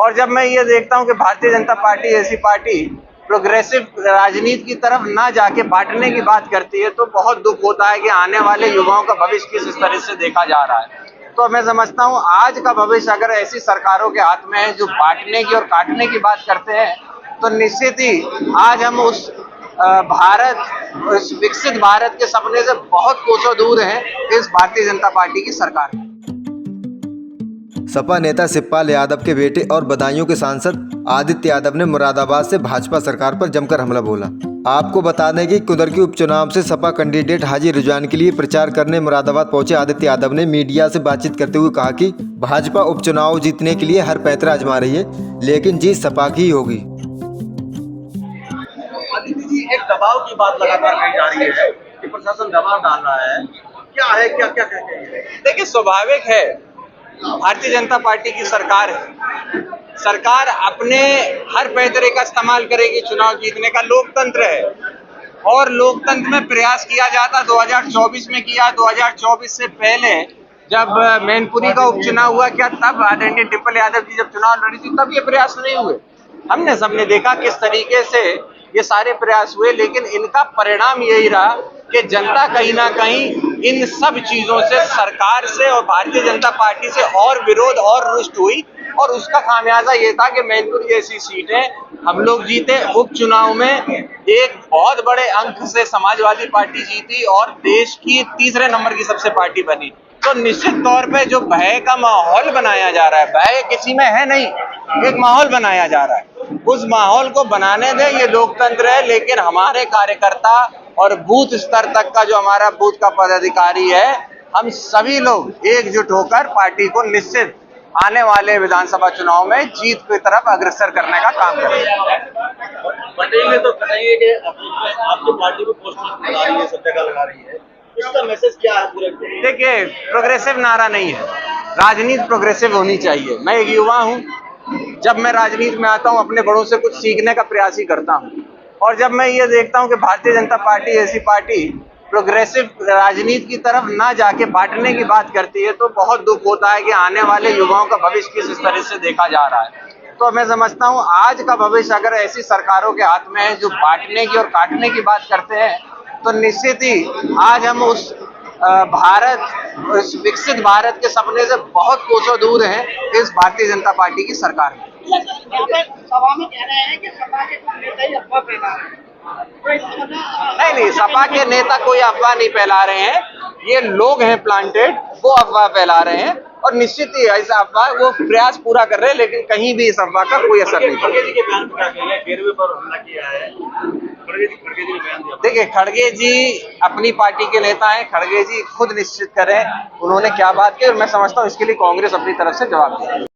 और जब मैं ये देखता हूँ कि भारतीय जनता पार्टी ऐसी पार्टी प्रोग्रेसिव राजनीति की तरफ ना जाके बांटने की बात करती है, तो बहुत दुख होता है कि आने वाले युवाओं का भविष्य किस तरह से देखा जा रहा है। तो मैं समझता हूँ आज का भविष्य अगर ऐसी सरकारों के हाथ में है जो बांटने की और काटने की बात करते हैं, तो निश्चित ही आज हम उस विकसित भारत के सपने से बहुत कोसों दूर हैं इस भारतीय जनता पार्टी की सरकार। सपा नेता शिवपाल यादव के बेटे और बदायूं के सांसद आदित्य यादव ने मुरादाबाद से भाजपा सरकार पर जमकर हमला बोला। आपको बता दें कि कुंदरकी उपचुनाव से सपा कैंडिडेट हाजी रुझान के लिए प्रचार करने मुरादाबाद पहुंचे आदित्य यादव ने मीडिया से बातचीत करते हुए कहा कि भाजपा उपचुनाव जीतने के लिए हर पैंतरा आजमा रही है, लेकिन जीत सपा की ही होगी। आदित्य जी, एक दबाव की बात लगातार कही जा रही है कि प्रशासन दबाव डाल रहा है, क्या है, क्या क्या कहते हैं? देखिए, स्वाभाविक है, भारतीय जनता पार्टी की सरकार है, सरकार अपने हर पैतरे का इस्तेमाल करेगी चुनाव जीतने का। लोकतंत्र है और लोकतंत्र में प्रयास किया जाता 2024 में किया। 2024 से पहले जब मैनपुरी का उपचुनाव हुआ, क्या तब आदरणीय डिम्पल यादव जी जब चुनाव लड़ी थी तब ये प्रयास नहीं हुए? हमने सबने देखा किस तरीके से ये सारे प्रयास हुए, लेकिन इनका परिणाम यही रहा कि जनता कहीं ना कहीं इन सब चीजों से, सरकार से और भारतीय जनता पार्टी से और विरोध और रुष्ट हुई। और उसका खामियाजा ये था कि मैनपुरी जैसी सीटें हम लोग जीते। उपचुनाव में एक बहुत बड़े अंक से समाजवादी पार्टी जीती और देश की तीसरे नंबर की सबसे पार्टी बनी। तो निश्चित तौर पे जो भय का माहौल बनाया जा रहा है, भय किसी में है नहीं, एक माहौल बनाया जा रहा है, उस माहौल को बनाने दें, ये लोकतंत्र है। लेकिन हमारे कार्यकर्ता और बूथ स्तर तक का जो हमारा बूथ का पदाधिकारी है, हम सभी लोग एकजुट होकर पार्टी को निश्चित आने वाले विधानसभा चुनाव में जीत की तरफ अग्रसर करने का काम करेंगे। पटेल ने तो बताइए कि आपकी पार्टी को पोस्टर लगा रही है, सब जगह लगा रही है, इसका मैसेज क्या है पूरे? देखिए, प्रोग्रेसिव नारा नहीं है, राजनीति प्रोग्रेसिव होनी चाहिए। मैं एक युवा हूँ, जब मैं राजनीति में आता हूँ अपने बड़ों से कुछ सीखने का प्रयास ही करता हूँ। और जब मैं ये देखता हूँ कि भारतीय जनता पार्टी ऐसी पार्टी प्रोग्रेसिव राजनीति की तरफ ना जाके बांटने की बात करती है, तो बहुत दुख होता है कि आने वाले युवाओं का भविष्य किस तरह से देखा जा रहा है। तो मैं समझता हूँ आज का भविष्य अगर ऐसी सरकारों के हाथ में है जो बांटने की और काटने की बात करते हैं, तो निश्चित ही आज हम उस विकसित भारत के सपने से बहुत कोसों दूर हैं इस भारतीय जनता पार्टी की सरकार में। सभा में कह रहे हैं कि सपा के नेता ही अफवाह फैला रहे हैं। नहीं, सपा के नेता कोई अफवाह नहीं फैला रहे हैं, ये लोग हैं प्लांटेड, वो अफवाह फैला रहे हैं। और निश्चित ही ऐसा अफवाह वो प्रयास पूरा कर रहे हैं, लेकिन कहीं भी इस अफवाह का कोई असर नहीं पड़ा। देखिए, खड़गे जी अपनी पार्टी के नेता हैं, खड़गे जी खुद निश्चित करें उन्होंने क्या बात की, और मैं समझता हूँ इसके लिए कांग्रेस अपनी तरफ से जवाब देगी।